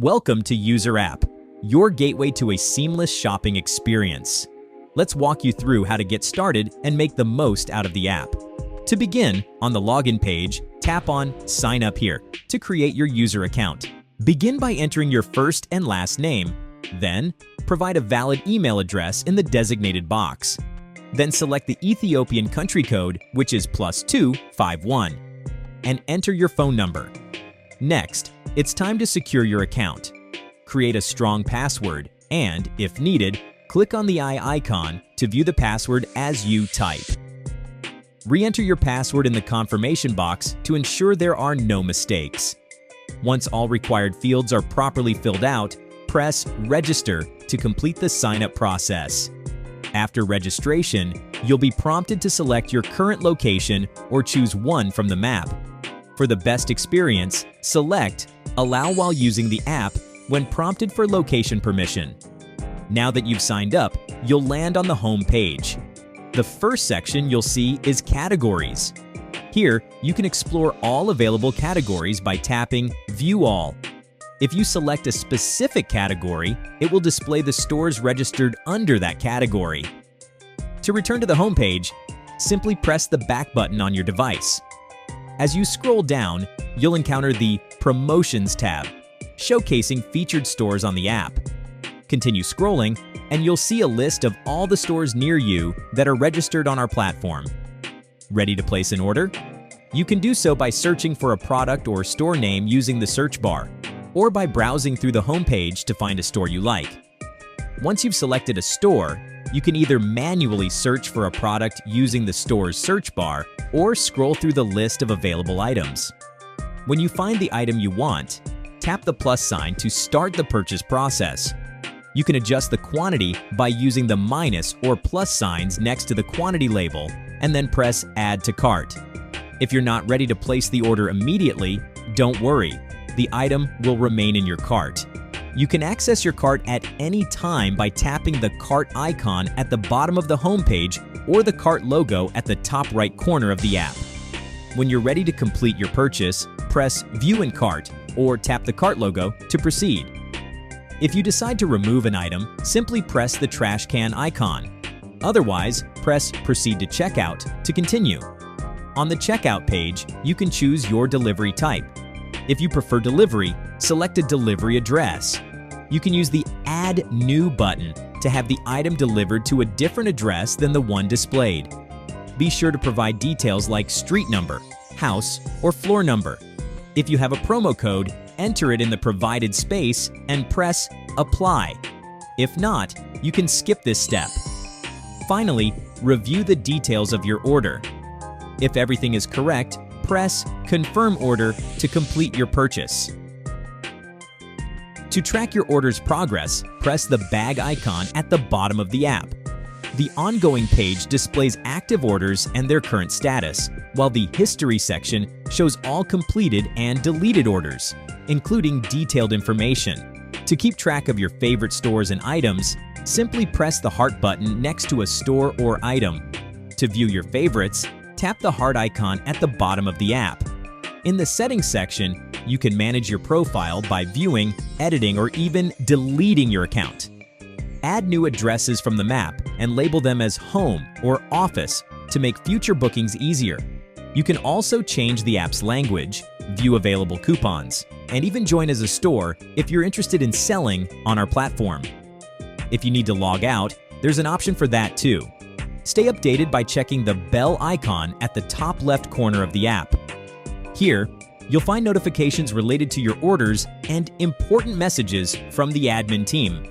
Welcome to User App, your gateway to a seamless shopping experience. Let's walk you through how to get started and make the most out of the app. To begin, on the login page, tap on Sign Up here to create your user account. Begin by entering your first and last name. Then, provide a valid email address in the designated box. Then select the Ethiopian country code, which is +251, and enter your phone number. Next, it's time to secure your account. Create a strong password and, if needed, click on the eye icon to view the password as you type. Re-enter your password in the confirmation box to ensure there are no mistakes. Once all required fields are properly filled out, press Register to complete the sign-up process. After registration, you'll be prompted to select your current location or choose one from the map. For the best experience, select Allow while using the app when prompted for location permission. Now that you've signed up, you'll land on the home page. The first section you'll see is Categories. Here, you can explore all available categories by tapping View All. If you select a specific category, it will display the stores registered under that category. To return to the home page, simply press the back button on your device. As you scroll down, you'll encounter the Promotions tab, showcasing featured stores on the app. Continue scrolling, and you'll see a list of all the stores near you that are registered on our platform. Ready to place an order? You can do so by searching for a product or store name using the search bar, or by browsing through the home page to find a store you like. Once you've selected a store, you can either manually search for a product using the store's search bar or scroll through the list of available items. When you find the item you want, tap the plus sign to start the purchase process. You can adjust the quantity by using the minus or plus signs next to the quantity label and then press Add to Cart. If you're not ready to place the order immediately, don't worry. The item will remain in your cart. You can access your cart at any time by tapping the cart icon at the bottom of the home page or the cart logo at the top right corner of the app. When you're ready to complete your purchase, press View in Cart or tap the cart logo to proceed. If you decide to remove an item, simply press the trash can icon. Otherwise, press Proceed to Checkout to continue. On the checkout page, you can choose your delivery type. If you prefer delivery, select a delivery address. You can use the Add New button to have the item delivered to a different address than the one displayed. Be sure to provide details like street number, house, or floor number. If you have a promo code, enter it in the provided space and press Apply. If not, you can skip this step. Finally, review the details of your order. If everything is correct, press Confirm Order to complete your purchase. To track your order's progress, press the bag icon at the bottom of the app. The Ongoing page displays active orders and their current status, while the History section shows all completed and deleted orders, including detailed information. To keep track of your favorite stores and items, simply press the heart button next to a store or item. To view your favorites, tap the heart icon at the bottom of the app. In the Settings section, you can manage your profile by viewing, editing, or even deleting your account. Add new addresses from the map and label them as Home or Office to make future bookings easier. You can also change the app's language, view available coupons, and even join as a store if you're interested in selling on our platform. If you need to log out, there's an option for that too. Stay updated by checking the bell icon at the top left corner of the app. Here, you'll find notifications related to your orders and important messages from the admin team.